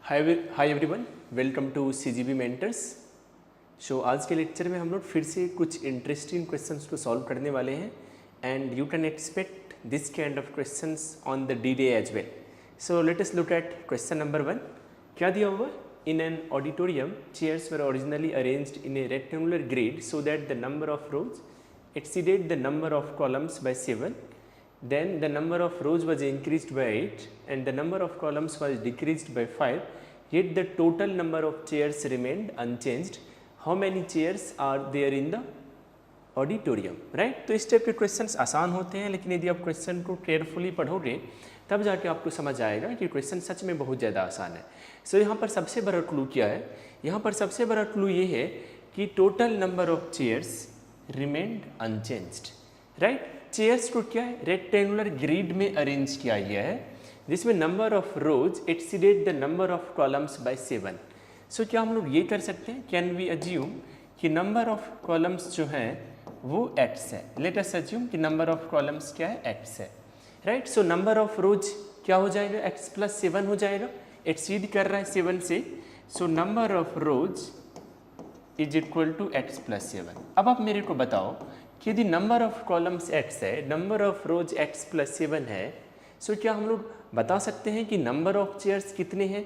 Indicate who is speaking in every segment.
Speaker 1: Hi everyone, welcome to CGB mentors. आज के lecture में हम लोग फिर से कुछ इंटरेस्टिंग क्वेश्चंस को सॉल्व करने वाले हैं and you can expect this kind of questions on the D day as well. So let us look at question number 1। क्या दिया हुआ? In an auditorium chairs were originally arranged in a rectangular grid so that the number of rows exceeded the number of columns by 7, then the number of rows was increased by 8 and the number of columns was decreased by 5, yet the total number of chairs remained unchanged. How many chairs are there in the auditorium? Right. तो इस type के questions आसान होते हैं, लेकिन यदि आप question को केयरफुली पढ़ोगे तब जाके आपको समझ आएगा कि क्वेश्चन सच में बहुत ज़्यादा आसान है। सो यहाँ पर सबसे बड़ा क्लू क्या है? यहाँ पर सबसे बड़ा क्लू ये है कि total number of chairs remained unchanged. Right. Chairs को क्या है? रेक्टेंगुलर ग्रिड में अरेंज किया गया है जिसमें number of rows exceeded the number of columns by 7। So क्या हम लोग ये कर सकते हैं, कैन वी अज्यूम कि नंबर ऑफ कॉलम्स जो हैं वो x है। लेट अस अज्यूम कि नंबर ऑफ कॉलम्स क्या है? x है। Right. So number of rows क्या हो जाएगा? x प्लस 7 हो जाएगा, एक्सीड कर रहा है 7 से। So number of rows is equal to x plus 7। अब आप मेरे को बताओ कि यदि नंबर ऑफ कॉलम्स x है, number of rows x plus 7 है, सो क्या हम लोग बता सकते हैं कि नंबर ऑफ चेयर्स कितने हैं?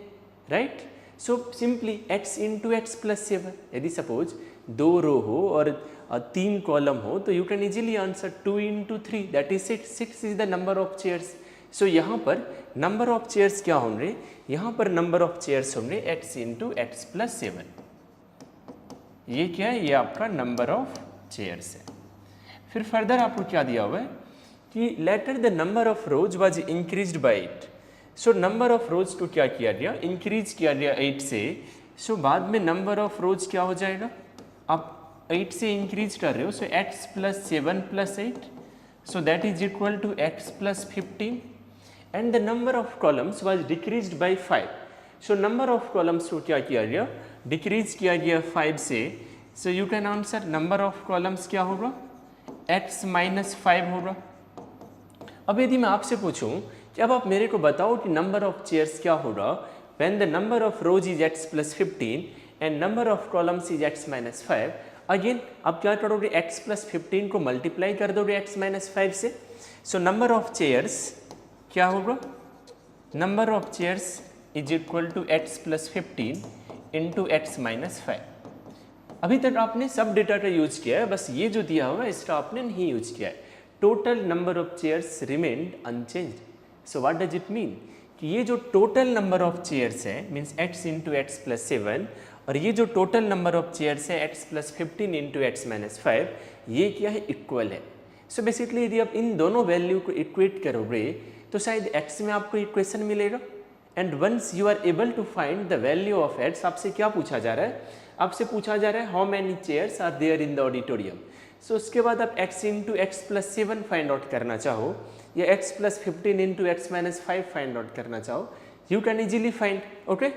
Speaker 1: Right. So simply x into x plus 7। यदि सपोज 2 रो हो और 3 कॉलम हो तो you can easily answer 2 into 3 that is 6। 6 is the number of chairs. So यहाँ पर नंबर ऑफ चेयर्स क्या होंगे? यहाँ पर नंबर ऑफ चेयर्स होंगे x इंटू एक्स प्लस 7। ये क्या है? ये आपका नंबर ऑफ चेयर्स है। फिर फर्दर आपको क्या दिया हुआ है कि later the number of rows was increased by 8। So number of rows को क्या किया गया? इंक्रीज किया गया 8 से। सो बाद में नंबर ऑफ रोज क्या हो जाएगा? आप 8 से इंक्रीज कर रहे हो, so x plus 7 plus 8, so that is equal to x plus 15 and the number of columns was decreased by 5। So number of columns को क्या किया गया? डिक्रीज किया गया 5 से। So you can answer number of columns क्या होगा? x minus 5 होगा। अब यदि मैं आपसे पूछूं कि अब आप मेरे को बताओ कि नंबर ऑफ चेयर्स क्या होगा when the number of rows is x plus 15 and number of columns is x minus 5। Again आप क्या करोगे? x प्लस 15 को मल्टीप्लाई कर दोगे x माइनस 5 से। सो नंबर ऑफ चेयर्स क्या होगा? Number of chairs is equal to x plus 15 into x minus 5। अभी तक आपने सब डेटा का यूज किया है, बस ये जो दिया हुआ है इसका आपने नहीं यूज किया है। Total number of chairs remained unchanged. So what does it mean कि ये जो टोटल नंबर ऑफ चेयर्स है means x into x plus 7 और ये जो टोटल नंबर ऑफ चेयर्स है x plus 15 into x minus 5, ये क्या है? इक्वल है। सो बेसिकली यदि आप इन दोनों वैल्यू को इक्वेट करोगे तो शायद x में आपको इक्वेशन मिलेगा and once you are able to find the value of x, आपसे क्या पूछा जा रहा है? आपसे पूछा जा रहा है how many chairs are there in the auditorium. So उसके बाद आप x into x plus 7 find out करना चाहो या x plus 15 into x minus 5 find out करना चाहो, you can easily find. Okay.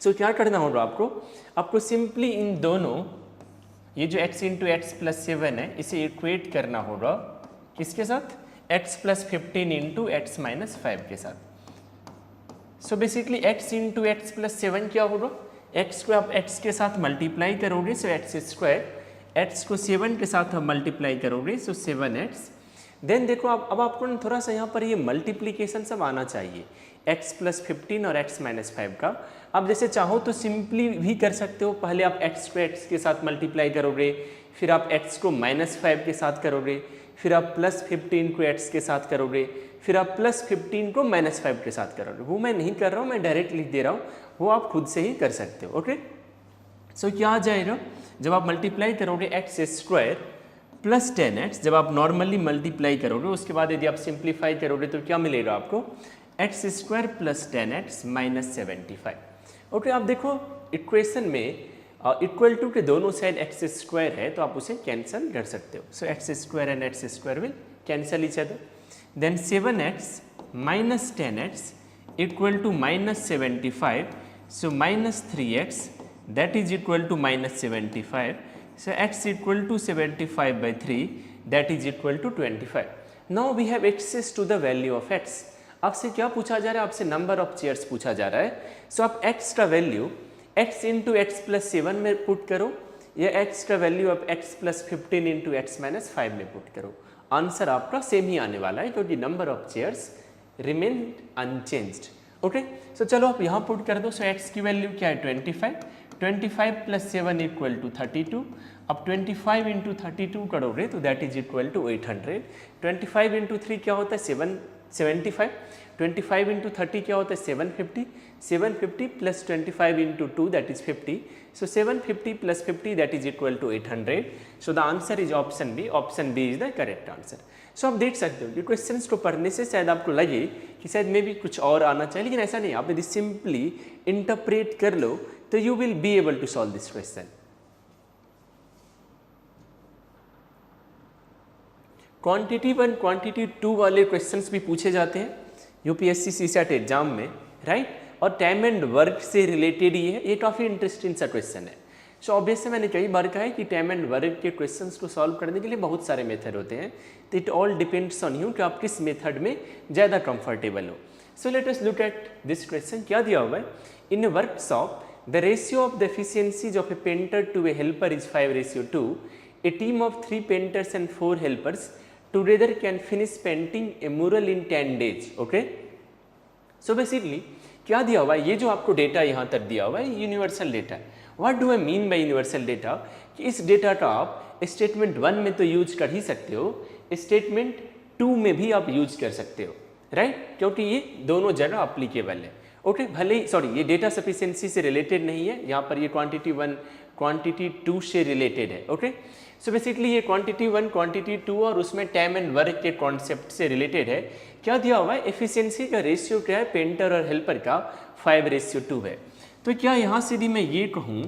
Speaker 1: So क्या करना होगा आपको? आपको सिंपली इन दोनों ये जो x इंटू एक्स प्लस 7 है इसे इक्वेट करना होगा किसके साथ? x plus 15 into x minus 5 के साथ। So basically x into x plus 7 क्या होगा? x को आप x के साथ मल्टीप्लाई करोगे सो एक्स स्क्वायर, x को 7 के साथ आप मल्टीप्लाई करोगे सो 7x। देन देखो अब आपको ना थोड़ा सा यहाँ पर ये मल्टीप्लीकेशन सब आना चाहिए x प्लस 15 और x माइनस 5 का। आप जैसे चाहो तो सिंपली भी कर सकते हो, पहले आप x को x के साथ मल्टीप्लाई करोगे, फिर आप x को माइनस 5 के साथ करोगे, फिर आप प्लस 15 को x के साथ करोगे, फिर आप प्लस 15 को माइनस 5 के साथ करोगे। वो मैं नहीं कर रहा हूँ, मैं डायरेक्ट लिख दे रहा हूँ, वो आप खुद से ही कर सकते हो। ओके। सो क्या आ जाएगा? जब आप मल्टीप्लाई करोगे एक्स स्क्वायर प्लस 10x, जब आप नॉर्मली मल्टीप्लाई करोगे उसके बाद यदि आप सिंप्लीफाई करोगे तो क्या मिलेगा आपको? X square plus 10x minus 75। Okay. आप देखो इक्वेशन में इक्वल टू के दोनों साइड एक्स स्क्वायर है तो आप उसे कैंसिल कर सकते हो। So x square and x square will cancel each other. Then 7x minus 10x equal to minus 75, so minus 3x that is equal to minus 75. So x equal to 75 by 3 that is equal to 25. Now we have access to the value of x. आपसे क्या पूछा जा रहा है, आपसे number of chairs पूछा जा रहा है। सो आप एक्स का value x into x plus 7 में पुट करो या x का वैल्यू आप x plus 15 into x minus 5 में पुट करो, आंसर आपका सेम ही आने वाला है क्योंकि number of chairs remain unchanged. Okay, so चलो आप यहाँ पुट कर दो। सो x की वैल्यू क्या है 25 प्लस 7 इक्वल टू 32। अब 25 इंटू 32 करोगे तो that is equal to 800। 25 into 3 क्या होता है 75। 25 इंटू 30 क्या होता है 750। 750 plus 25 into 2 that is 50। So 750 plus 50 that is equal to 800। So the answer is option B. Option B is the correct answer. सो आप देख सकते हो कि क्वेश्चंस को पढ़ने से शायद आपको लगे कि शायद मे भी कुछ और आना चाहिए, लेकिन ऐसा नहीं। आप यदि सिंपली इंटरप्रेट कर लो तो you will be able to solve this question. Quantity 1 quantity 2 वाले क्वेश्चंस भी पूछे जाते हैं यूपीएससी सीसैट एग्जाम में, राइट। और टाइम एंड वर्क से रिलेटेड ही है, ये काफ़ी इंटरेस्टिंग सा क्वेश्चन है। सो ऑब्वियसली मैंने कई बार कहा है कि टाइम एंड वर्क के क्वेश्चंस को सॉल्व करने के लिए बहुत सारे मेथड होते हैं, तो it all depends on you कि आप किस मेथड में ज़्यादा कंफर्टेबल हो। So let us look at this question. क्या दिया हुआ है, in a workshop the ratio of the efficiencies of a painter to a helper is 5:2। A team of 3 painters and 4 helpers together can finish painting a mural in 10 days। Okay, so basically क्या दिया हुआ है, ये जो आपको data यहाँ तक दिया हुआ है यूनिवर्सल डेटा है। What do I mean by universal data, कि इस डेटा का आप स्टेटमेंट 1 में तो यूज कर ही सकते हो, स्टेटमेंट 2 में भी आप यूज कर सकते हो, राइट, क्योंकि ये दोनों जगह अप्लीकेबल है। ओके, भले ही सॉरी ये डेटा सफिशिएंसी से रिलेटेड नहीं है, यहाँ पर ये क्वांटिटी 1 क्वांटिटी 2 से रिलेटेड है। ओके, सो बेसिकली ये क्वांटिटी 1 क्वांटिटी 2 और उसमें टाइम एंड वर्क के कॉन्सेप्ट से रिलेटेड है। क्या दिया हुआ है, एफिशिएंसी का रेशियो क्या है पेंटर और हेल्पर का 5:2 है। तो क्या यहाँ से भी मैं ये कहूँ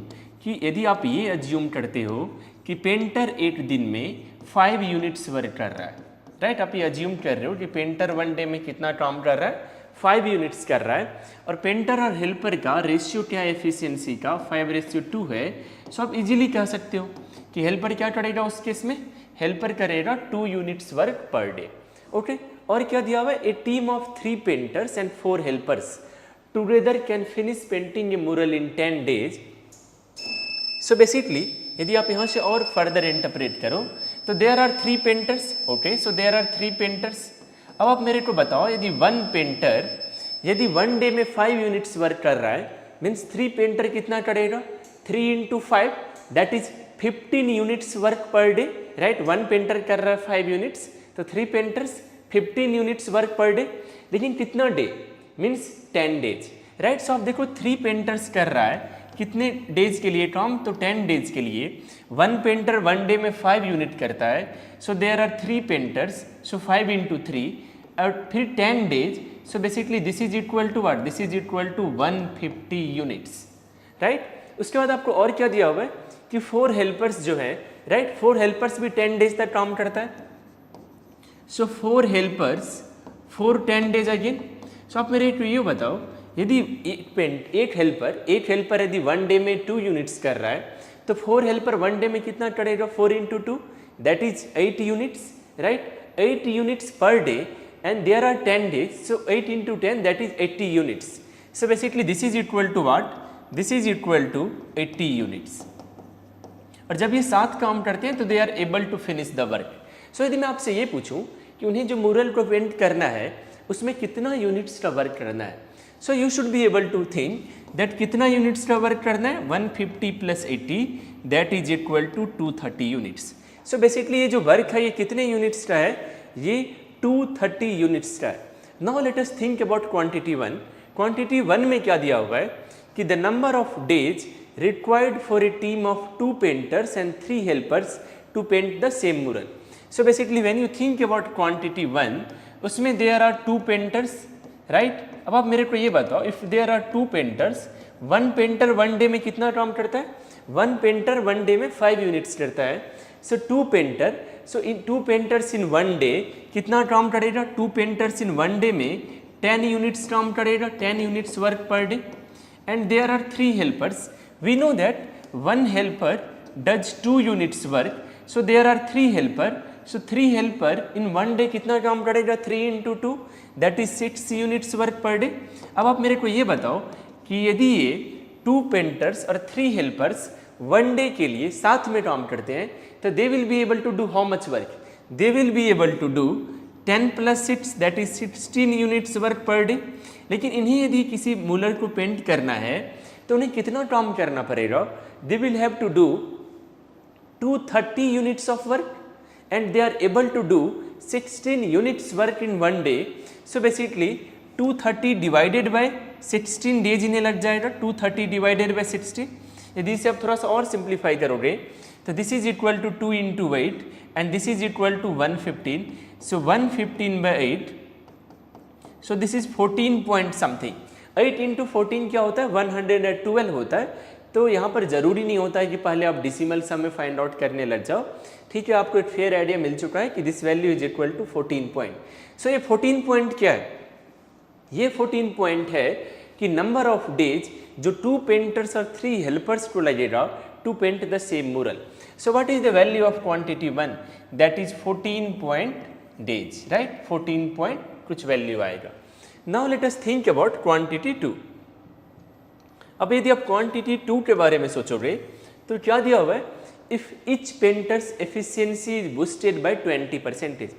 Speaker 1: कि यदि आप ये अज्यूम करते हो कि पेंटर एक दिन में 5 यूनिट्स वर्क कर रहा है, राइट, आप ये अज्यूम कर रहे हो कि पेंटर 1 डे में कितना काम कर रहा है 5 यूनिट्स कर रहा है, और पेंटर और हेल्पर का रेशियो क्या है एफिशिएंसी का 5:2 है। सो आप इजीली कह सकते हो कि हेल्पर क्या करेगा उस केस में, हेल्पर करेगा 2 units work per day. Okay, और क्या दिया हुआ है, a team of 3 painters and 4 helpers together can finish painting a mural in 10 days। So basically यदि आप यहाँ से और फर्दर इंटरप्रेट करो तो there are 3 painters. Okay, so there are 3 painters. अब आप मेरे को बताओ यदि 1 पेंटर यदि 1 डे में 5 यूनिट्स वर्क कर रहा है, मीन्स 3 पेंटर कितना करेगा 3 into 5 that is 15 units work per day, right. 1 painter कर रहा है 5 यूनिट्स, तो 3 painters 15 units work per day, लेकिन कितना डे मीन्स 10 डेज, राइट। सो आप देखो 3 पेंटर्स कर रहा है कितने डेज के लिए काम, तो 10 डेज के लिए। 1 पेंटर 1 डे में 5 यूनिट करता है, so there are 3 painters, so 5 into 3 और फिर 10 days. So basically this is equal to what, this is equal to 150 units, right. उसके बाद आपको और क्या दिया हुआ है कि 4 हेल्पर्स जो है, राइट, 4 हेल्पर्स भी 10 डेज तक काम करता है। सो 4 हेल्पर्स 4 10 डेज अगेन। सो आप मेरे को ये बताओ यदि एक हेल्पर यदि 1 डे में 2 यूनिट्स कर रहा है, तो 4 हेल्पर 1 डे में कितना करेगा 4 into 2 that is 8 units, right, 8 units per day and there are 10 days, so 8 into 10 that is 80 units. So basically this is equal to what, this is equal to 80 units. और जब ये साथ काम करते हैं तो they are able to finish the work. So यदि मैं आपसे ये पूछूं कि उन्हें जो mural को पेंट करना है उसमें कितना यूनिट्स का वर्क करना है, so you should be able to think that कितना यूनिट्स का वर्क करना है 150 plus 80 that is equal to 230 units. So basically ये जो वर्क है ये कितने यूनिट्स का है, ये 230 यूनिट्स का है। Now let us think about quantity 1। Quantity 1 में क्या दिया हुआ है कि the number of days required for a team of 2 painters and 3 helpers to paint the same mural। So basically when you think about quantity 1 उसमें there are 2 painters, right। अब आप मेरे को ये बताओ if there are 2 painters, 1 painter 1 day में कितना काम करता है, 1 painter 1 day में 5 units करता है। So 2 painter, so in 2 painters in 1 day कितना काम करेगा, 2 painters in 1 day में 10 units काम करेगा, 10 units work per day and there are 3 helpers। We know that 1 helper does 2 units work, so there are 3 helper so 3 helper in 1 day कितना काम करेगा, 3 × 2 that is 6 units work per day. अब आप मेरे को ये बताओ कि यदि ये 2 पेंटर्स और 3 हेल्पर्स 1 डे के लिए साथ में काम करते हैं तो they will be able to do how much work, they will be able to do 10 + 6 that is 16 units work per day. लेकिन इन्हें यदि किसी मूलर को पेंट करना है तो उन्हें कितना काम करना पड़ेगा, they will have to do 230 units of work and they are able to do 16 units work in 1 day. So basically 230 divided by 16 days इन्हें लग जाएगा, 230 डिवाइडेड बाई 60। यदि इसे आप थोड़ा सा और सिंप्लीफाई करोगे तो this is equal to 2 × 8 and this is equal to 115। So 115 by 8, so this is 14 point something. 8 × 14 क्या होता है, 112 होता है। तो यहाँ पर ज़रूरी नहीं होता है कि पहले आप डिसिमल सम में फाइंड आउट करने लग जाओ, ठीक है। आपको एक फेयर आइडिया मिल चुका है कि this value is equal to 14 point. So ये 14 पॉइंट क्या है, ये 14 पॉइंट है कि नंबर ऑफ डेज जो 2 पेंटर्स और 3 हेल्पर्स को लगेगा टू पेंट द सेम मुरल। सो what is the value of quantity 1, that is 14 point days, right. 14 point कुछ वैल्यू आएगा। Now let us think about quantity 2। अब यदि आप क्वांटिटी 2 के बारे में सोचोगे तो क्या दिया हुआ है, if each painters efficiency is boosted by 20%।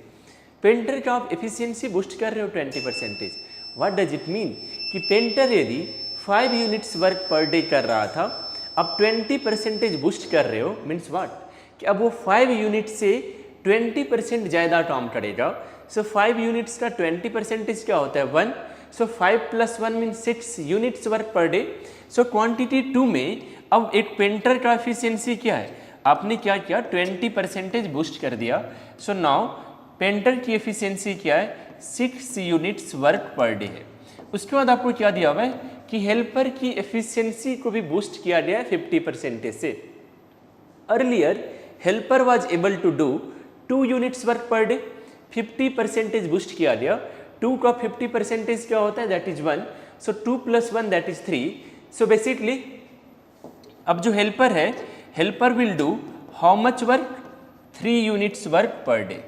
Speaker 1: Painter का आप एफिशिएंसी बूस्ट कर रहे हो 20%। व्हाट डज इट मीन कि पेंटर यदि 5 यूनिट्स वर्क पर डे कर रहा था, अब 20% बूस्ट कर रहे हो, मीन्स व्हाट कि अब वो 5 यूनिट से 20% ज़्यादा काम करेगा। सो 5 यूनिट्स का 20% क्या होता है, 1। सो 5 + 1 mean 6 units work per day. So quantity 2 में अब एक पेंटर का एफिशिएंसी क्या है, आपने क्या किया, 20% बूस्ट कर दिया। सो नाउ पेंटर की एफिशिएंसी क्या है, 6 यूनिट्स वर्क पर डे है। उसके बाद आपको क्या दिया हुआ है कि हेल्पर की एफिशिएंसी को भी बूस्ट किया गया है 50% से। Earlier helper was able to do 2 units work per day, 50% boost किया गया। 2 का 50% क्या होता है, that is 1। So 2 + 1 that is 3। So basically अब जो हेल्पर है, helper will do how much work, 3 units work per day.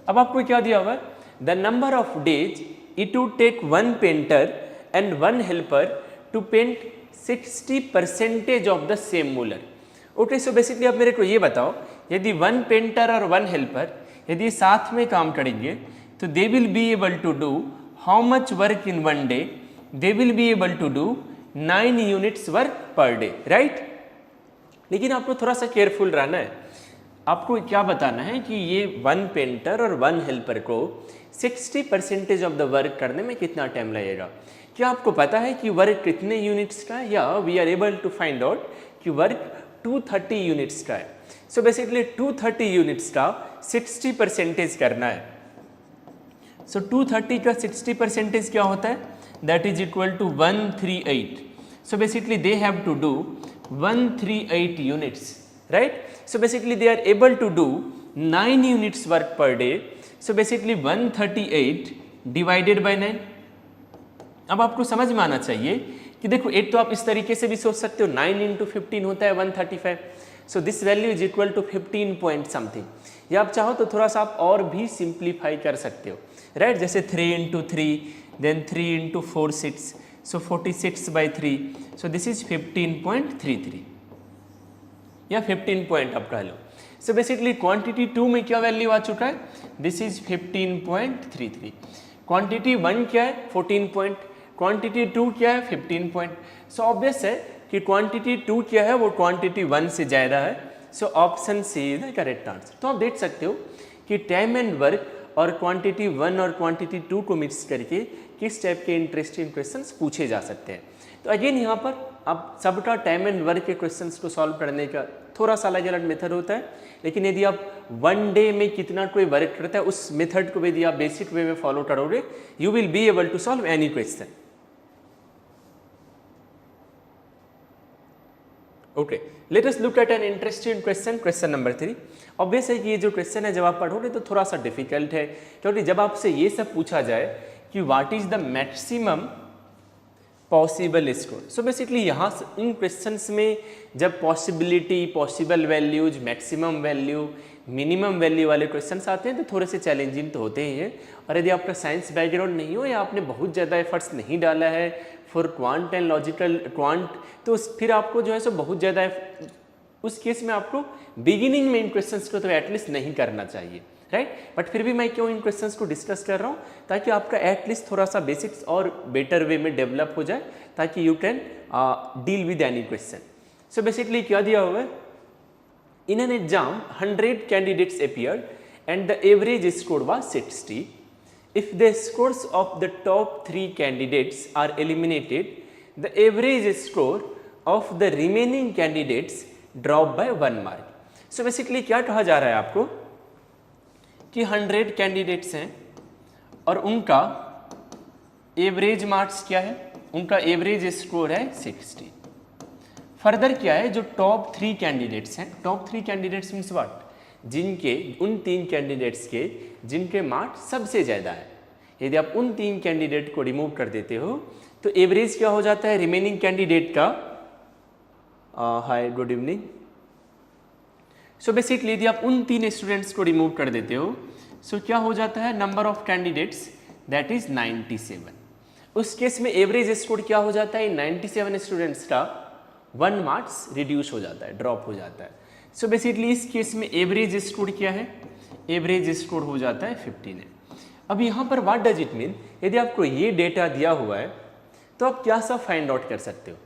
Speaker 1: अब आपको क्या दिया हुआ है, the number of days it would take 1 painter and 1 helper to paint 60% of the same mural. Okay, so basically आप मेरे को ये बताओ, यदि 1 पेंटर और 1 हेल्पर यदि साथ में काम करेंगे तो they will be able to do how much work in 1 day, they will be able to do 9 units work per day, right. लेकिन आपको थोड़ा सा केयरफुल रहना है। आपको क्या बताना है कि ये 1 पेंटर और 1 हेल्पर को 60% ऑफ द वर्क करने में कितना टाइम लगेगा। क्या आपको पता है कि वर्क कितने यूनिट्स का है, या we are able to find out कि वर्क 230 यूनिट्स का है। सो बेसिकली 230 यूनिट्स का 60% करना है। सो 230 का 60% क्या होता है, that is equal to 138। So basically they have to do 138 units, right. So basically they are able to do 9 units work per day. So basically 138 divided by 9। अब आपको समझ में आना चाहिए कि देखो, एक तो आप इस तरीके से भी सोच सकते हो, 9 × 15 होता है 135। So this value is equal to 15 point something. या आप चाहो तो थोड़ा सा आप और भी सिंप्लीफाई कर सकते हो, राइट। जैसे 3 × 3, then 3 × 4 6, so 46/3। So this is 15.33 या 15 पॉइंट आप कह लो। सो बेसिकली क्वांटिटी 2 में क्या वैल्यू आ चुका है, दिस इज 15.33। क्वांटिटी 1 क्या है, 14 पॉइंट। क्वांटिटी 2 क्या है, 15 पॉइंट। सो ऑब्वियस है कि क्वांटिटी 2 क्या है, वो क्वांटिटी 1 से ज़्यादा है। So option C is the correct answer. तो आप देख सकते हो कि टाइम एंड वर्क और क्वांटिटी 1 और क्वांटिटी 2 को मिक्स करके किस टाइप के इंटरेस्टिंग क्वेश्चंस पूछे जा सकते हैं। तो अगेन यहाँ पर आप सबका टाइम एंड वर्क के क्वेश्चंस को सॉल्व करने का थोड़ा सा अलग अलग मेथड होता है, लेकिन यदि आप 1 डे में कितना कोई वर्क करता है उस मेथड को यदि आप बेसिक वे में फॉलो करोगे, you will be able to solve any question. Okay, let us look at an interesting question, question number 3। Obvious है कि ये जो क्वेश्चन है जब आप पढ़ोगे तो थोड़ा सा डिफिकल्ट है, क्योंकि जब आपसे ये सब पूछा जाए कि what is the maximum possible score. So basically यहाँ इन क्वेश्चंस में जब possibility, possible values, maximum value, minimum value वाले क्वेश्चंस आते हैं तो थोड़े से चैलेंजिंग तो होते ही हैं। और यदि आपका साइंस बैकग्राउंड नहीं हो या आपने बहुत ज़्यादा एफर्ट्स नहीं डाला है for quant and logical quant, तो फिर आपको जो है सो बहुत ज़्यादा, उस केस में आपको बिगिनिंग में इन क्वेश्चंस को तो एटलीस्ट नहीं करना चाहिए, राइट। बट फिर भी मैं क्यों इन क्वेश्चंस को डिस्कस कर रहा हूँ, ताकि आपका एटलीस्ट थोड़ा सा बेसिक्स और बेटर वे में डेवलप हो जाए, ताकि you can deal with any question. So basically क्या दिया हुआ है, in an exam 100 candidates appeared and the average score was 60. If the scores of the top 3 candidates are eliminated, the average score of the remaining candidates drop by 1 mark. So basically क्या कहा जा रहा है आपको कि 100 candidates हैं और उनका एवरेज मार्क्स क्या है, उनका एवरेज स्कोर है 60। फर्दर क्या है, जो टॉप 3 कैंडिडेट्स हैं, टॉप 3 कैंडिडेट्स मीन्स व्हाट, जिनके उन 3 कैंडिडेट्स के जिनके मार्क्स सबसे ज़्यादा है। यदि आप उन 3 कैंडिडेट को रिमूव कर देते हो तो एवरेज क्या हो जाता है रिमेनिंग कैंडिडेट का। हाय, गुड इवनिंग। सो बेसिकली यदि आप उन 3 स्टूडेंट्स को रिमूव कर देते हो सो क्या हो जाता है, number of candidates that is 97। उस केस में एवरेज स्कोर क्या हो जाता है, 97 स्टूडेंट्स का 1 मार्क्स रिड्यूस हो जाता है, ड्रॉप हो जाता है। सो बेसिकली इस केस में एवरेज स्कोर क्या है, एवरेज स्कोर हो जाता है 15 है। अब यहाँ पर व्हाट डज इट मीन, यदि आपको ये डेटा दिया हुआ है तो आप क्या सब फाइंड आउट कर सकते हो,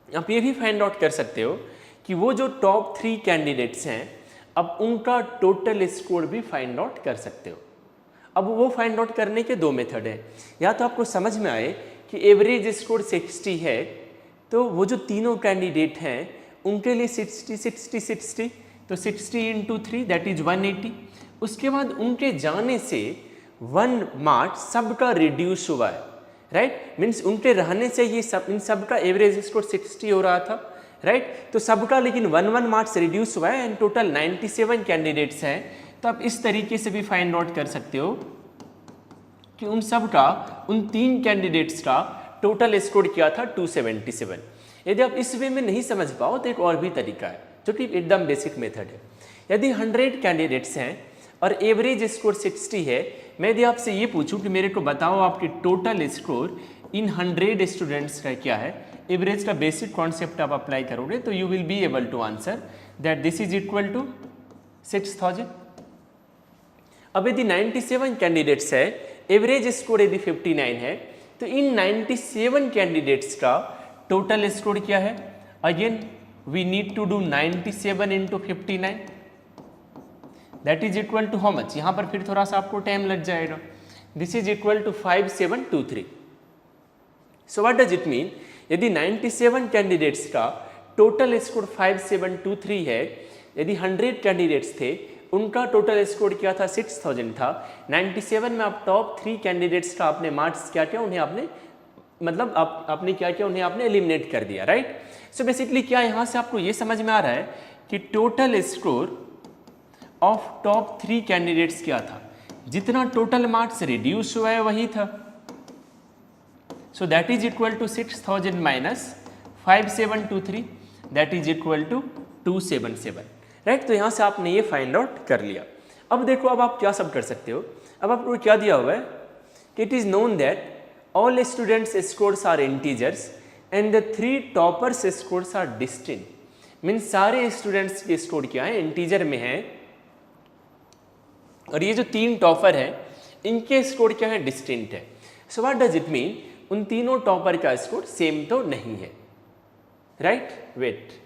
Speaker 1: आप ये भी फाइंड आउट कर सकते हो कि वो जो टॉप 3 कैंडिडेट्स हैं अब उनका टोटल स्कोर भी फाइंड आउट कर सकते हो। अब वो फाइंड आउट करने के 2 मेथड हैं, या तो आपको समझ में आए कि एवरेज स्कोर 60 है तो वो जो तीनों कैंडिडेट हैं उनके लिए 60 60 60, तो 60 इंटू 3 दैट इज 180। उसके बाद उनके जाने से 1 मार्क्स सबका रिड्यूस हुआ है, राइट। मीन्स उनके रहने से ये सब, इन सब का एवरेज स्कोर 60 हो रहा था, राइट। तो सबका लेकिन 1 मार्क्स रिड्यूस हुआ है एंड टोटल 97 कैंडिडेट्स हैं। तो आप इस तरीके से भी फाइंड आउट कर सकते हो कि उन सब का, उन 3 कैंडिडेट्स का टोटल स्कोर क्या था 277। यदि आप इस वे में नहीं समझ पाओ तो एक और भी तरीका है जो कि एकदम बेसिक मेथड है। यदि 100 कैंडिडेट्स हैं और एवरेज स्कोर 60 है, मैं यदि आपसे ये पूछूं कि मेरे को बताओ आपके टोटल स्कोर इन 100 स्टूडेंट्स का क्या है, एवरेज का बेसिक कॉन्सेप्ट आप अप्लाई करोगे तो you will be able to answer that this is equal to 6000। अब यदि 97 कैंडिडेट्स है, एवरेज स्कोर यदि 59 है, तो इन 97 कैंडिडेट्स का टोटल स्कोर क्या है, again we need to do 97 into 59 that is equal to how much, यहाँ पर फिर थोड़ा सा आपको टाइम लग जाएगा, this is equal to 5723। So what does it mean, यदि 97 कैंडिडेट्स का टोटल स्कोर 5723 है, यदि 100 कैंडिडेट्स थे उनका टोटल स्कोर क्या था 6000 था, 97 में आप टॉप 3 कैंडिडेट्स का आपने मार्क्स क्या किया, उन्हें आपने मतलब आपने क्या किया, उन्हें आपने एलिमिनेट कर दिया, राइट। सो बेसिकली क्या यहाँ से आपको ये समझ में आ रहा है कि total score of top 3 candidates क्या था, जितना टोटल मार्क्स रिड्यूस हुआ है वही था। So that is equal to 6000 minus 5723 that is equal to 277, right. तो यहाँ से आपने ये फाइंड आउट कर लिया। अब देखो अब आप क्या सब कर सकते हो, अब आपको क्या दिया हुआ है कि it is known that all students scores are integers and the 3 toppers scores are distinct. Means सारे स्टूडेंट्स के स्कोर क्या है, इंटीजर में है, और ये जो 3 टॉपर है इनके स्कोर क्या है, डिस्टिंक्ट है। So what does it mean, उन तीनों टॉपर का स्कोर सेम तो नहीं है, राइट। वेट,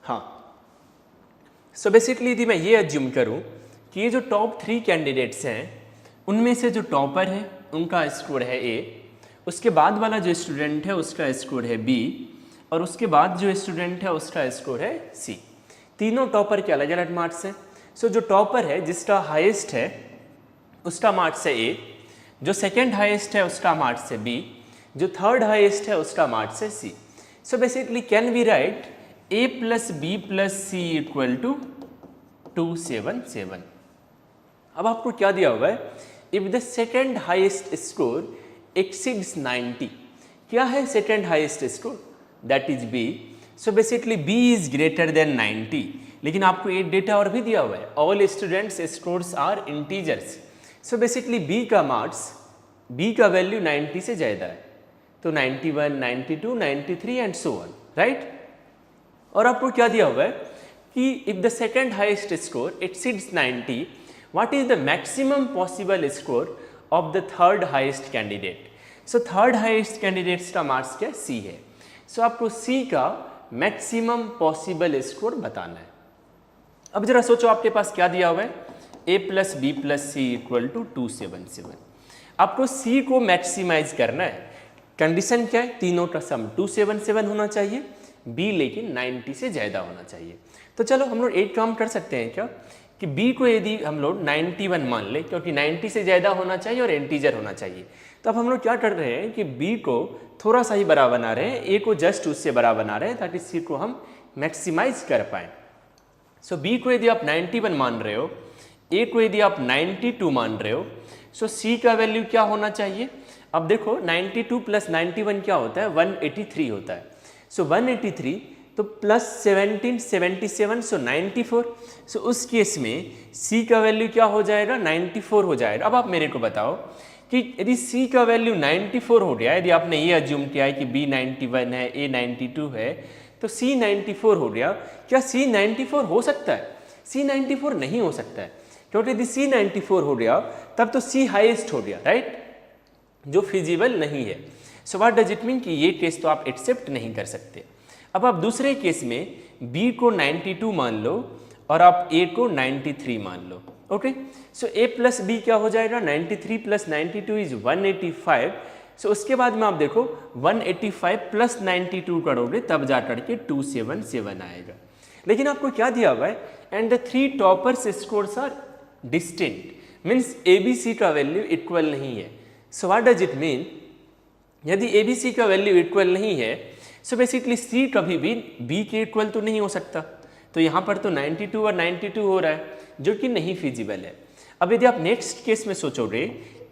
Speaker 1: हाँ। सो बेसिकली यदि मैं ये एज्यूम करूं कि ये जो टॉप 3 कैंडिडेट्स हैं उनमें से जो टॉपर है उनका स्कोर है A, उसके बाद वाला जो स्टूडेंट है उसका स्कोर है बी, और उसके बाद जो स्टूडेंट है उसका स्कोर है सी। तीनों टॉपर के अलग अलग मार्क्स हैं। सो जो टॉपर है जिसका हाईएस्ट है उसका मार्क्स है ए, जो सेकंड हाईएस्ट है उसका मार्क्स है बी, जो थर्ड हाईएस्ट है उसका मार्क्स है c. So basically can we write a plus b plus c equal to 277। अब आपको क्या दिया हुआ है, if the second highest score exceeds 90। क्या है second highest score, that is b. So basically b is greater than 90, लेकिन आपको एक डेटा और भी दिया हुआ है, all students scores are integers. So basically B का मार्क्स, बी का वैल्यू 90 से ज़्यादा है, तो 91, 92, 93 एंड सो ऑन, राइट। और आपको क्या दिया हुआ है कि if the second highest score exceeds 90, what is the maximum possible score of the third highest candidate. So third highest candidates का मार्क्स क्या सी है। सो आपको सी का मैक्सिमम पॉसिबल स्कोर बताना है। अब जरा सोचो आपके पास क्या दिया हुआ है, a plus b plus c equal to 277। आपको सी को मैक्सिमाइज करना है। कंडीशन क्या है, तीनों का सम 277 होना चाहिए, बी लेकिन 90 से ज़्यादा होना चाहिए। तो चलो हम लोग एक काम कर सकते हैं क्या, कि बी को यदि हम लोग 91 मान ले, क्योंकि 90 से ज़्यादा होना चाहिए और इंटीजर होना चाहिए, तो अब हम लोग क्या कर रहे हैं कि बी को थोड़ा सा ही बड़ा बना रहे हैं, ए को जस्ट उससे बड़ा बना रहे हैं, ताकि सी को हम मैक्सिमाइज कर पाएँ। सो बी को यदि आप 91 मान रहे हो, ए को यदि आप 92 मान रहे हो, सो सी का वैल्यू क्या होना चाहिए। अब देखो 92 प्लस 91 क्या होता है, 183 होता है। सो 183 तो प्लस 17 77, सो 94। सो उस केस में सी का वैल्यू क्या हो जाएगा, 94 हो जाएगा। अब आप मेरे को बताओ कि यदि सी का वैल्यू 94 हो गया, यदि आपने ये अज्यूम किया है कि बी 91 है, ए 92 है, तो सी 94 हो गया, क्या सी 94 हो सकता है? सी 94 नहीं हो सकता है, क्योंकि यदि सी 94 हो गया तब तो सी हाईएस्ट हो गया, राइट, जो फिजिबल नहीं है। So what does it mean कि ये केस तो आप एक्सेप्ट नहीं कर सकते। अब आप दूसरे केस में बी को 92 मान लो और आप ए को 93 मान लो, ओके। सो ए प्लस बी क्या हो जाएगा, 93 प्लस 92 इज 185। सो उसके बाद में आप देखो 185 प्लस 92 करोगे तब जा करके 277 आएगा। लेकिन आपको क्या दिया हुआ है, and the three toppers scores are distinct, means A B C का वैल्यू इक्वल नहीं है। So what does it mean, यदि ए बी सी का वैल्यू इक्वल नहीं है, सो बेसिकली सी कभी भी बी के इक्वल तो नहीं हो सकता। तो यहाँ पर तो 92 और 92 हो रहा है, जो कि नहीं फिजिबल है। अब यदि आप नेक्स्ट केस में सोचोगे,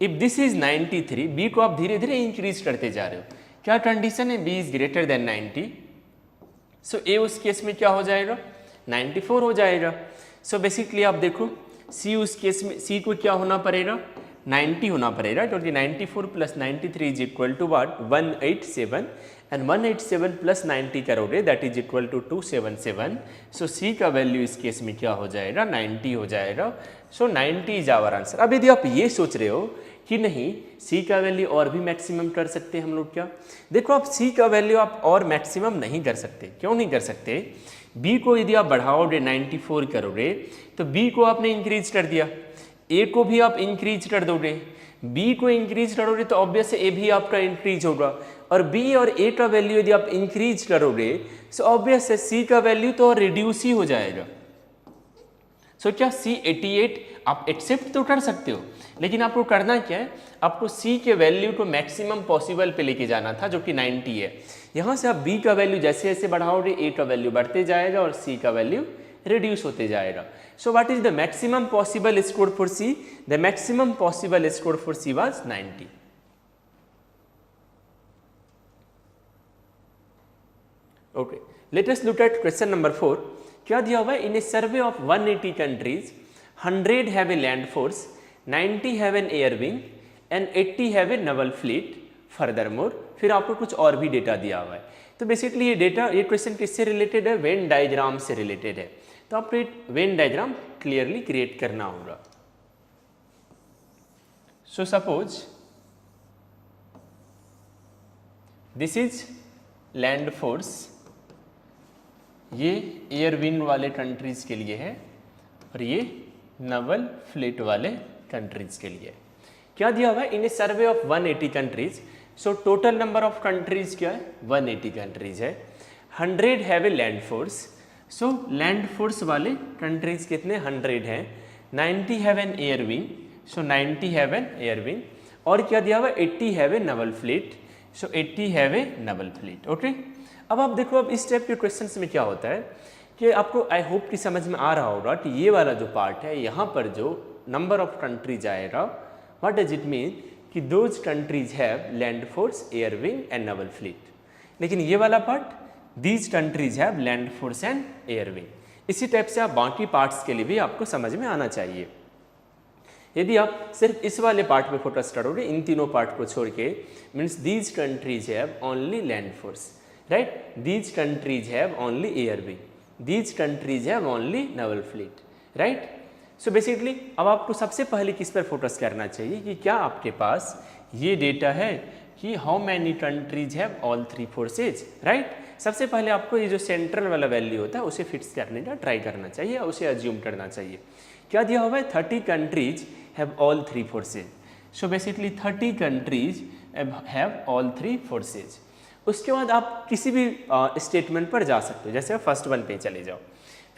Speaker 1: इफ दिस इज 93, बी को आप धीरे धीरे इंक्रीज करते जा रहे हो, क्या कंडीशन है, बी इज ग्रेटर देन 90। सो ए उस केस में क्या हो जाएगा, 94 हो जाएगा। सो बेसिकली आप देखो सी उस केस में, सी को क्या होना पड़ेगा, 90 होना पड़ेगा, क्योंकि 94 plus 93 is equal to what, 187, and 187 plus 90 करोगे that is equal to 277। So C का वैल्यू इस केस में क्या हो जाएगा, 90 हो जाएगा। सो 90 इज आवर आंसर। अब यदि आप ये सोच रहे हो कि नहीं सी का वैल्यू और भी मैक्सिमम कर सकते हैं हम लोग, क्या देखो आप सी का वैल्यू आप और मैक्सिमम नहीं कर सकते। क्यों नहीं कर सकते, बी को यदि आप बढ़ाओगे 94 करोगे तो बी को आपने इंक्रीज कर दिया, ए को भी आप इंक्रीज कर दोगे, बी को इंक्रीज करोगे तो ऑब्वियस ए भी आपका इंक्रीज होगा, और बी और ए का वैल्यू यदि आप इंक्रीज करोगे सो ऑब्वियस है सी का वैल्यू तो रिड्यूस ही हो जाएगा। सो क्या सी 88 आप एक्सेप्ट तो कर सकते हो, लेकिन आपको करना क्या है, आपको सी के वैल्यू को मैक्सिमम पॉसिबल पे लेके जाना था, जो कि 90 है। यहाँ से आप बी का वैल्यू जैसे जैसे बढ़ाओगे ए का वैल्यू बढ़ते जाएगा और सी का वैल्यू रिड्यूस होते जाएगा। So what is the maximum possible score for c, the maximum possible score for c was 90। Okay, let us look at question number 4। क्या दिया हुआ है, in a survey of 180 countries 100 have a land force, 90 have an air wing and 80 have a naval fleet. Furthermore, फिर आपको कुछ और भी data दिया हुआ है। तो बेसिकली ये डेटा, ये क्वेश्चन किससे रिलेटेड है, वेन डायग्राम से रिलेटेड है। तो आपको एक वेन डायग्राम क्लियरली क्रिएट करना होगा। So suppose this is land force, ये एयर विंग वाले कंट्रीज के लिए है और ये नवल फ्लीट वाले कंट्रीज के लिए। क्या दिया हुआ है, in a survey of 180 countries, so total number of countries क्या है, 180 कंट्रीज है। 100 have a land force, so land force वाले कंट्रीज कितने 100 हैं। 90 have an air wing, so 90 have an air wing. और क्या दिया हुआ 80 have a naval fleet, so 80 have a naval fleet. Okay, अब आप देखो अब इस टाइप के क्वेश्चंस में क्या होता है कि आपको आई होप कि समझ में आ रहा होगा कि ये वाला जो पार्ट है यहाँ पर जो नंबर ऑफ कंट्रीज आएगा, व्हाट डज इट मीन कि those countries have land force, air wing and Naval fleet. लेकिन ये वाला part these countries have land force and air wing. इसी टाइप से आप बाकी पार्ट्स के लिए भी आपको समझ में आना चाहिए। यदि आप सिर्फ इस वाले पार्ट पे फोकस करोगे, इन तीनों पार्ट को छोड़ के, means these countries have only land force, right, these countries have only air wing, these countries have only Naval fleet, right. So basically अब आपको सबसे पहले किस पर फोकस करना चाहिए कि क्या आपके पास ये डेटा है कि how many countries have all 3 forces, right. सबसे पहले आपको ये जो सेंट्रल वाला वैल्यू होता है उसे फिक्स करने का ट्राई करना चाहिए, उसे अज्यूम करना चाहिए। क्या दिया हुआ है 30 countries have all 3 forces, so basically 30 countries have all 3 forces. उसके बाद आप किसी भी स्टेटमेंट पर जा सकते हो, जैसे फर्स्ट वन पे चले जाओ।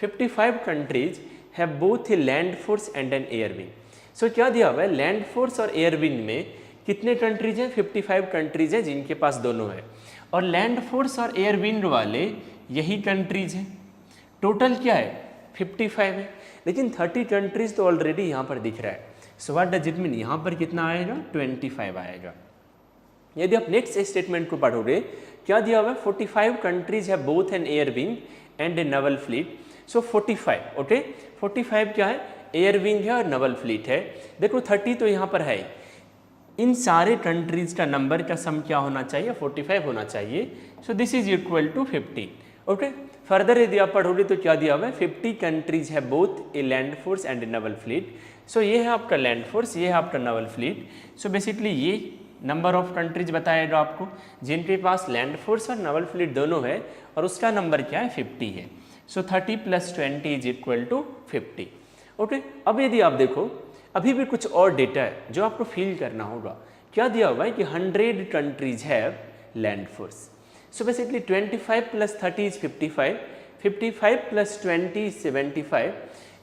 Speaker 1: 55 countries have both a land force and an air wing, so क्या दिया हुआ है लैंड फोर्स और एयर विंग में कितने कंट्रीज हैं, 55 कंट्रीज हैं जिनके पास दोनों है, और लैंड फोर्स और एयर विंग वाले यही कंट्रीज हैं। टोटल क्या है 55 है, लेकिन 30 कंट्रीज तो ऑलरेडी यहाँ पर दिख रहा है। So what does it mean, यहाँ पर कितना आएगा 25 आएगा। यदि आप नेक्स्ट स्टेटमेंट को पढ़ोगे, क्या दिया हुआ है 45 countries have both an air wing and a naval fleet, so 45, okay 45 क्या है, एयर विंग है और नवल फ्लीट है। देखो 30 तो यहाँ पर है, इन सारे कंट्रीज का नंबर का सम क्या होना चाहिए 45 होना चाहिए, so this is equal to 50, okay. Further यदि आप पढ़ोगे तो क्या दिया हुआ है 50 कंट्रीज है both a land force and a naval fleet, so ये है आपका लैंड फोर्स, ये है आपका नवल फ्लीट। सो बेसिकली ये नंबर ऑफ कंट्रीज बताएगा आपको जिनके पास लैंड फोर्स और नवल फ्लीट दोनों है, और उसका नंबर क्या है 50 है। सो 30 + 20 इज इक्वल टू 50, ओके। अब यदि आप देखो अभी भी कुछ और डेटा है जो आपको फील करना होगा। क्या दिया हुआ है कि 100 countries have land force, so basically 25 + 30 is 55, 55 + 20 is 75,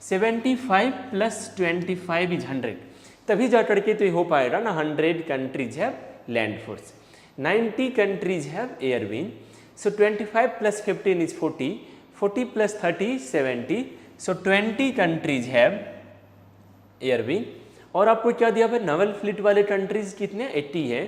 Speaker 1: 75 + 25 is 100, तभी जा करके तो ये हो पाएगा ना 100 countries have land force, 90 countries have air wing, so 25 + 15 is 40, 40 + 30 is 70, so 20 countries have air wing. और आपको क्या दिया हुआ है नवल फ्लीट वाले कंट्रीज कितने 80 है,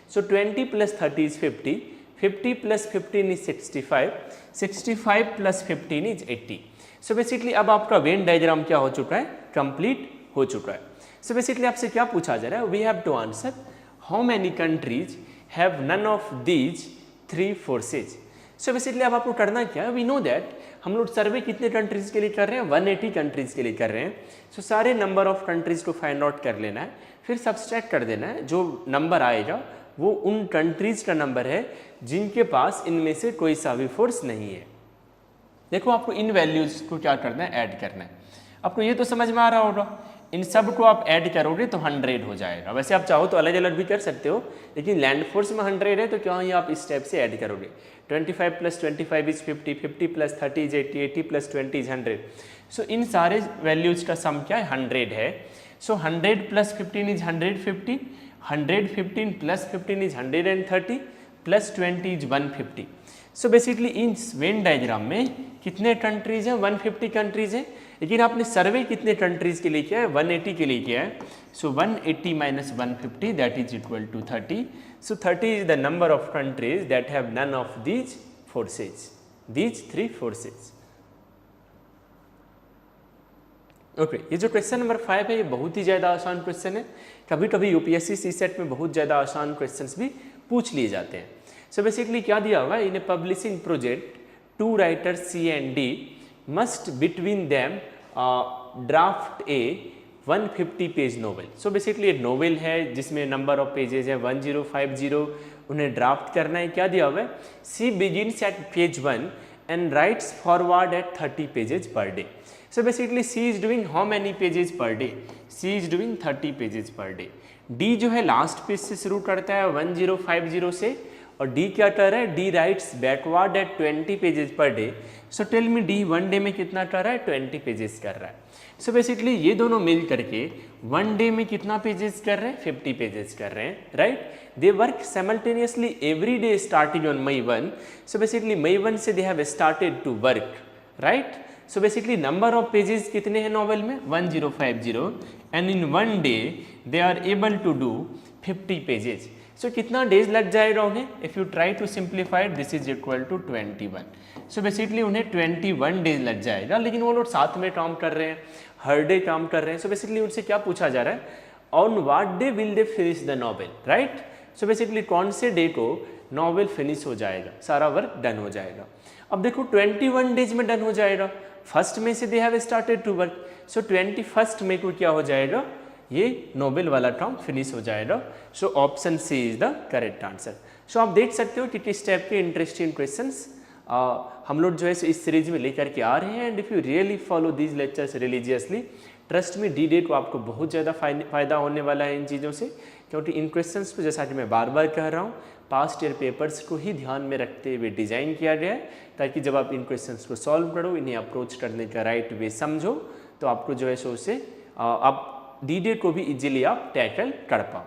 Speaker 1: सो 20 + 30 is 50, 50 + 15 is 65, 65 + 15 is 80। So basically अब आपका वेन डायग्राम क्या हो चुका है, कंप्लीट हो चुका है। सो बेसिकली आपसे क्या पूछा जा रहा है, we have to answer how many countries have none of these 3 forces. So basically अब आपको करना क्या है, वी नो दैट हम लोग सर्वे कितने कंट्रीज के लिए कर रहे हैं 180 कंट्रीज के लिए कर रहे हैं। सो सारे नंबर ऑफ कंट्रीज को फाइंड आउट कर लेना है, फिर सब्सट्रैक्ट कर देना है, जो नंबर आएगा वो उन कंट्रीज का नंबर है जिनके पास इनमें से कोई सा भी फोर्स नहीं है। देखो आपको इन वैल्यूज को क्या करना है, ऐड करना है। आपको ये तो समझ में आ रहा होगा, इन सब को आप ऐड करोगे तो 100 हो जाएगा। वैसे आप चाहो तो अलग अलग भी कर सकते हो, लेकिन लैंड फोर्स में 100 है तो क्या ये आप इस टाइप से ऐड करोगे। 25 + 25 इज 50, 50 + 30 इज 80, 80 + 20 इज 100। सो इन सारे वैल्यूज का सम क्या है 100 है। सो 100 + 15 is 115, 115 + 15 is 130, + 20 is 150। So basically in Venn diagram में कितने कंट्रीज हैं 150 कंट्रीज हैं, लेकिन आपने सर्वे कितने कंट्रीज के लिए किया है 180 के लिए किया है। So 180 - 150 that is equal to 30। So 30 is the number of countries that have none of these forces, these 3 forces. Okay, ये जो क्वेश्चन नंबर 5 है ये बहुत ही ज़्यादा आसान क्वेश्चन है। कभी कभी यूपीएससी सीसेट में बहुत ज़्यादा आसान क्वेश्चंस भी पूछ लिए जाते हैं। सो बेसिकली क्या दिया हुआ है, in a publishing project 2 writers C and D must between them draft a 150 page novel. So basically एक नोवेल है जिसमें नंबर ऑफ पेजेज है 1050, उन्हें ड्राफ्ट करना है। क्या दिया हुआ है, C begins at page 1 and writes forward at 30 pages per day. So basically C is doing how many pages per day, C is doing 30 pages per day. D जो है लास्ट पेज से शुरू करता है 1050 से, और डी क्या कर रहा है, D writes backward at 20 pages per day. So tell me D one day में कितना कर रहा है, 20 पेजेस कर रहा है। सो बेसिकली ये दोनों मिल करके वन डे में कितना पेजेस कर रहे हैं, 50 पेजेस कर रहे हैं, right. They work simultaneously every day starting on May 1। So basically May 1 से they have started to work, right. So basically number of pages कितने हैं नॉवेल में, 1050, and in one day they are able to do 50 pages. So कितना days लग जाएगा उन्हें, if you try to simplify this is equal to 21। So basically उन्हें 21 days लग जाएगा, लेकिन वो लोग साथ में काम कर रहे हैं, हर डे काम कर रहे हैं। सो बेसिकली उनसे क्या पूछा जा रहा है, on what day will they finish the novel, right. So basically कौन से डे को नॉवेल फिनिश हो जाएगा, सारा वर्क डन हो जाएगा। अब देखो 21 डेज में डन हो जाएगा, फर्स्ट में से they have started to work. So 21 में को क्या हो जाएगा, ये नोबेल वाला टर्म फिनिश हो जाएगा। So option C is the correct answer. सो आप देख सकते हो कि किस टाइप के इंटरेस्टिंग क्वेश्चंस हम लोग जो है इस सीरीज में लेकर के आ रहे हैं। And if you really follow these lectures religiously, trust में डी डे को आपको बहुत ज़्यादा फ़ायदा होने वाला है इन चीज़ों से, क्योंकि इन क्वेश्चंस को जैसा कि मैं बार बार कह रहा हूँ, पास्ट ईयर पेपर्स को ही ध्यान में रखते हुए डिज़ाइन किया गया है, ताकि जब आप इन क्वेश्चंस को सॉल्व करो, इन्हें अप्रोच करने का राइट वे समझो, तो आपको जो है सो उससे आप डी डे को भी इजीली आप टैकल कर पाओ।